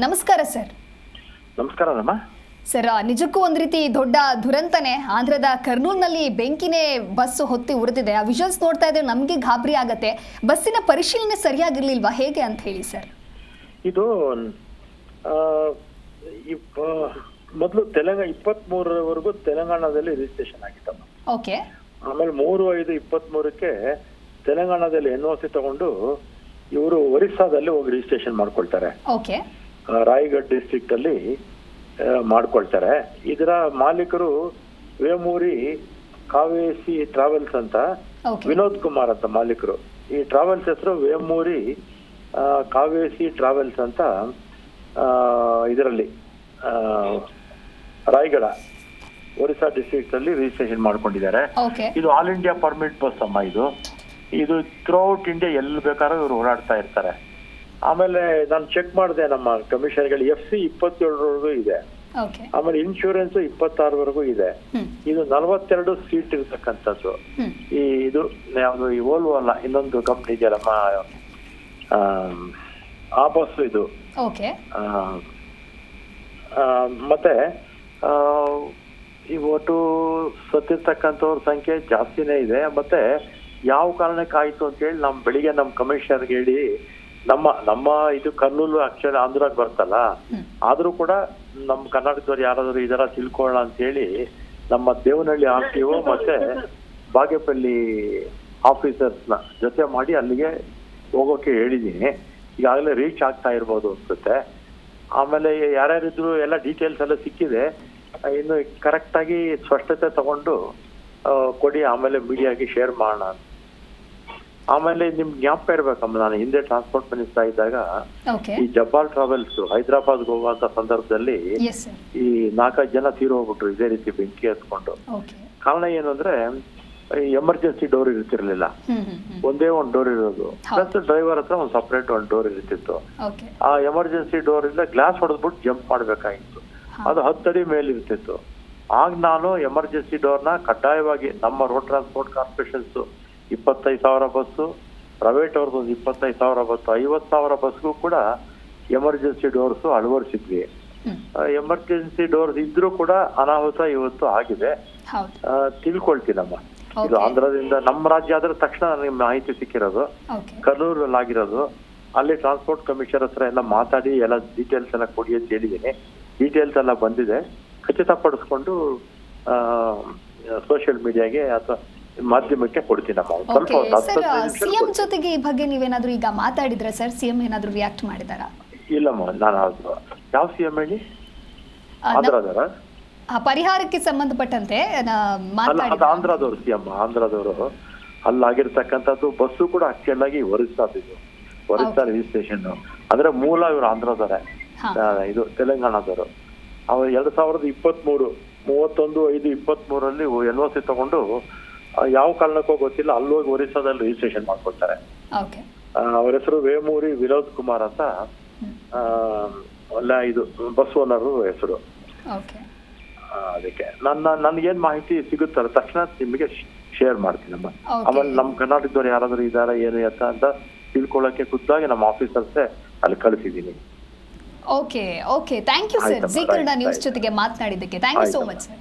ನಮಸ್ಕಾರ sir. ನಮಸ್ಕಾರಮ್ಮ. Sir, ನಿಜಕ್ಕೂ ಒಂದು ರೀತಿ ದೊಡ್ಡ ದುರಂತನೇ. ಆಂಧ್ರದ ಕರ್ನೂಲ್ನಲ್ಲಿ ಬೆಂಕಿನೇ ಬಸ್ ಹೊತ್ತಿ ಉರಿದಿದೆ. ಆ ವಿಜುವಲ್ಸ್ ನೋಡ್ತಾ ಇದ್ರೆ ನಮಗೆ ಗಾಬರಿ ಆಗತ್ತೆ. ಬಸ್ಸಿನ ಪರಿಶೀಲನೆ ಸರಿಯಾಗಿರ್ಲಿಲ್ವಾ ಹೇಗೆ ಅಂತ ಹೇಳಿ ಸರ್? ಇದು ಮೊದಲು 23ರವರೆಗೂ ತೆಲಂಗಾಣದಲ್ಲಿ ರಿಜಿಸ್ಟ್ರೇಷನ್ ಆಗಿತ್ತಮ್ಮ. ಓಕೆ. ಆಮೇಲೆ 3/5/23ಕ್ಕೆ ತೆಲಂಗಾಣದಲ್ಲಿ NOC ತಗೊಂಡು ಇವರು ಒರಿಸ್ಸಾದಲ್ಲಿ ಹೋಗಿ ರಿಜಿಸ್ಟ್ರೇಷನ್ ಮಾಡ್ಕೊಳ್ತಾರೆ. ಓಕೆ. ರಾಯಗಢ್ ಡಿಸ್ಟ್ರಿಕ್ಟ್ ಅಲ್ಲಿ ಮಾಡ್ಕೊಳ್ತಾರೆ. ಇದರ ಮಾಲೀಕರು ವೇಮೂರಿ ಕಾವೇಸಿ ಟ್ರಾವೆಲ್ಸ್ ಅಂತ, ವಿನೋದ್ ಕುಮಾರ್ ಅಂತ ಮಾಲೀಕರು. ಈ ಟ್ರಾವೆಲ್ಸ್ ಹೆಸರು ವೇಮೂರಿ ಕಾವೇಸಿ ಟ್ರಾವೆಲ್ಸ್ ಅಂತ ಇದರಲ್ಲಿ ರಾಯಗಢ ಒರಿಸ್ಸಾ ಡಿಸ್ಟ್ರಿಕ್ಟ್ ಅಲ್ಲಿ ರಿಜಿಸ್ಟ್ರೇಷನ್ ಮಾಡ್ಕೊಂಡಿದ್ದಾರೆ. ಇದು ಆಲ್ ಇಂಡಿಯಾ ಪರ್ಮಿಟ್ ಬಸ್ ಅಮ್ಮ. ಇದು ಥ್ರೂಔಟ್ ಇಂಡಿಯಾ ಎಲ್ಲಿ ಬೇಕಾದ್ರೂ ಇವರು ಓಡಾಡ್ತಾ ಇರ್ತಾರೆ. ಆಮೇಲೆ ನಾನು ಚೆಕ್ ಮಾಡಿದೆ, ನಮ್ಮ ಕಮಿಷನರ್ಗಳು FC 27ರವರೆಗೂ ಇದೆ. ಆಮೇಲೆ ಇನ್ಶೂರೆನ್ಸ್ 26ರವರೆಗೂ ಇದೆ. ಇದು 42 ಸೀಟ್ ಇರ್ತಕ್ಕಂಥದ್ದು. ಇದು ಯಾವುದು ಈ ಓಲ್ವೋ ಅಲ್ಲ, ಇನ್ನೊಂದು ಕಂಪ್ನಿ ಇದೆಯಲ್ಲಮ್ಮ, ಆ ಬಸ್ ಇದು. ಮತ್ತೆ ಇವತ್ತು ಸತ್ತಿರ್ತಕ್ಕಂಥವ್ರ ಸಂಖ್ಯೆ ಜಾಸ್ತಿನೇ ಇದೆ. ಮತ್ತೆ ಯಾವ ಕಾರಣಕ್ಕೆ ಆಯ್ತು ಅಂತ ಹೇಳಿ ಬೆಳಿಗ್ಗೆ ನಮ್ಮ ಕಮಿಷನರ್ಗೆ ಹೇಳಿ, ನಮ್ಮ ಇದು ಕರ್ನೂಲು ಆಕ್ಚುಲಿ ಆಂಧ್ರಾಗ್ ಬರ್ತಲ್ಲ, ಆದ್ರೂ ಕೂಡ ನಮ್ಮ ಕರ್ನಾಟಕದವ್ರು ಯಾರಾದ್ರೂ ಇದರ ತಿಳ್ಕೊಳ್ಳೋಣ ಅಂತ ಹೇಳಿ ನಮ್ಮ ದೇವನಹಳ್ಳಿ RTO ಮತ್ತೆ ಬಾಗೇಪಲ್ಲಿ ಆಫೀಸರ್ಸ್ನ ಜೊತೆ ಮಾಡಿ ಅಲ್ಲಿಗೆ ಹೋಗೋಕೆ ಹೇಳಿದೀನಿ. ಈಗಾಗಲೇ ರೀಚ್ ಆಗ್ತಾ ಇರ್ಬೋದು ಅನ್ಸುತ್ತೆ. ಆಮೇಲೆ ಯಾರ್ಯಾರಿದ್ರು ಎಲ್ಲ ಡೀಟೇಲ್ಸ್ ಎಲ್ಲ ಸಿಕ್ಕಿದೆ. ಇನ್ನು ಕರೆಕ್ಟ್ ಆಗಿ ಸ್ಪಷ್ಟತೆ ತಗೊಂಡು ಕೊಡಿ, ಆಮೇಲೆ ಮೀಡಿಯಾಗೆ ಶೇರ್ ಮಾಡೋಣ. ಆಮೇಲೆ ನಿಮ್ಗೆ ಜ್ಞಾಪಕ ಇರ್ಬೇಕಮ್ಮ, ನಾನು ಹಿಂದೆ ಟ್ರಾನ್ಸ್ಪೋರ್ಟ್ ಮಿನಿಸ್ಟರ್ ಇದ್ದಾಗ ಈ ಜಬ್ಬಾರ್ ಟ್ರಾವೆಲ್ಸ್ ಹೈದರಾಬಾದ್ ಹೋಗುವಂತ ಸಂದರ್ಭದಲ್ಲಿ ಈ 4-5 ಜನ ತೀರು ಹೋಗ್ಬಿಟ್ರು ಇದೇ ರೀತಿ ಬೆಂಕಿ ಹತ್ಕೊಂಡು. ಕಾರಣ ಏನು ಅಂದ್ರೆ ಎಮರ್ಜೆನ್ಸಿ ಡೋರ್ ಇರ್ತಿರ್ಲಿಲ್ಲ, ಒಂದೇ ಒಂದು ಡೋರ್ ಇರೋದು. ಪ್ಲಸ್ ಡ್ರೈವರ್ ಹತ್ರ ಒಂದು ಸಪರೇಟ್ ಒಂದು ಡೋರ್ ಇರ್ತಿತ್ತು. ಆ ಎಮರ್ಜೆನ್ಸಿ ಡೋರ್ ಇಂದ ಗ್ಲಾಸ್ ಹೊಡೆದ್ಬಿಟ್ಟು ಜಂಪ್ ಮಾಡ್ಬೇಕಾಗಿತ್ತು. ಅದು 10 ಅಡಿ ಮೇಲೆ ಇರ್ತಿತ್ತು. ಆಗ ನಾನು ಎಮರ್ಜೆನ್ಸಿ ಡೋರ್ನ ಕಡ್ಡಾಯವಾಗಿ ನಮ್ಮ road transport corporations 25,000 bus, private ಅವ್ರದ್ದು ಒಂದು 25,000 ಬಸ್ಸು, 50,000 ಬಸ್ಗೂ ಕೂಡ ಎಮರ್ಜೆನ್ಸಿ ಡೋರ್ಸ್ ಅಳವಡಿಸಿದ್ವಿ. ಎಮರ್ಜೆನ್ಸಿ ಡೋರ್ಸ್ ಇದ್ರೂ ಕೂಡ ಅನಾಹುತ ಇವತ್ತು ಆಗಿದೆ. ತಿಳ್ಕೊಳ್ತೀನಮ್ಮ. ಇದು ಆಂಧ್ರದಿಂದ ನಮ್ಮ ರಾಜ್ಯ ಆದ್ರೆ ತಕ್ಷಣ ನನಗೆ ಮಾಹಿತಿ ಸಿಕ್ಕಿರೋದು. ಕರ್ನೂಲಲ್ಲಿ ಆಗಿರೋದು. ಅಲ್ಲಿ ಟ್ರಾನ್ಸ್ಪೋರ್ಟ್ ಕಮಿಷನರ್ ಹತ್ರ ಎಲ್ಲ ಮಾತಾಡಿ ಎಲ್ಲ ಡೀಟೇಲ್ಸ್ ಎಲ್ಲ ಕೊಡಿ ಅಂತ ಹೇಳಿದ್ದೀನಿ. ಡೀಟೇಲ್ಸ್ ಎಲ್ಲ ಬಂದಿದೆ. ಖಚಿತಪಡಿಸ್ಕೊಂಡು ಸೋಷಿಯಲ್ ಮೀಡಿಯಾಗೆ ಅಥವಾ ಮಾಧ್ಯಮಕ್ಕೆ ಕೊಡ್ತೀನಮ್ಮ. ಸಿಎಂ ಜೊತೆಗೆ ಈ ಬಗ್ಗೆ ನೀವೇನಾದ್ರೂ ಈಗ ಮಾತಾಡಿದ್ರೆ ಸರ್? ಸಿಎಂ ಏನಾದ್ರೂ ರಿಯಾಕ್ಟ್ ಮಾಡಿದಾರಾ? ಇಲ್ಲಮ್ಮ, ನಾನು ಯಾವ ಸಿಎಂ ಹೇಳಿ? ಆಂಧ್ರದವರ ಪರಿಹಾರಕ್ಕೆ ಸಂಬಂಧಪಟ್ಟಂತೆ ಆಂಧ್ರದವರು ಸಿಎಂ. ಆಂಧ್ರದವರು ಅಲ್ಲಾಗಿರ್ತಕ್ಕಂಥದ್ದು ಬಸ್ಸು ಕೂಡ ಆಕ್ಚುಲ್ ಆಗಿ ಒರಿಸ್ಸಾ ರಿಜಿಸ್ಟ್ರೇಷನ್ ಅಂದ್ರೆ ಮೂಲ ಇವರು ಆಂಧ್ರದವರೇ, ಇದು ತೆಲಂಗಾಣದವರು. ಅವ್ರು 2023 31/5/23ರಲ್ಲಿ NOC ತಗೊಂಡು ಯಾವ ಕಾರಣಕ್ಕೋ ಗೊತ್ತಿಲ್ಲ ಅಲ್ಲೋಗಿ ಒರಿಸ್ಸಾದಲ್ಲಿ ರಿಜಿಸ್ಟ್ರೇಷನ್ ಮಾಡ್ಕೊಳ್ತಾರೆ. ಅವ್ರ ಹೆಸರು ವೇಮೂರಿ ವಿನೋದ್ ಕುಮಾರ್ ಅಂತ, ಇದು ಬಸ್ ಓನರ್ ಹೆಸರು. ಅದಕ್ಕೆ ನನ್ಗೇನ್ ಮಾಹಿತಿ ಸಿಗುತ್ತಲ್ಲ ತಕ್ಷಣ ನಿಮಗೆ ಶೇರ್ ಮಾಡ್ತೀನಮ್ಮ. ಆಮೇಲೆ ನಮ್ಮ ಕರ್ನಾಟಕದವ್ರು ಯಾರಾದ್ರೂ ಇದಾರ ಏನು ಅಂತ ತಿಳ್ಕೊಳ್ಳೋಕೆ ಖುದ್ದಾಗಿ ನಮ್ಮ ಆಫೀಸರ್ಸೇ ಅಲ್ಲಿ ಕಳಿಸಿದ್ದೀನಿ. Okay, thank you sir. Zee Kannada news ಜೊತೆಗೆ ಮಾತನಾಡಿದ್ದಕ್ಕೆ thank you so much sir.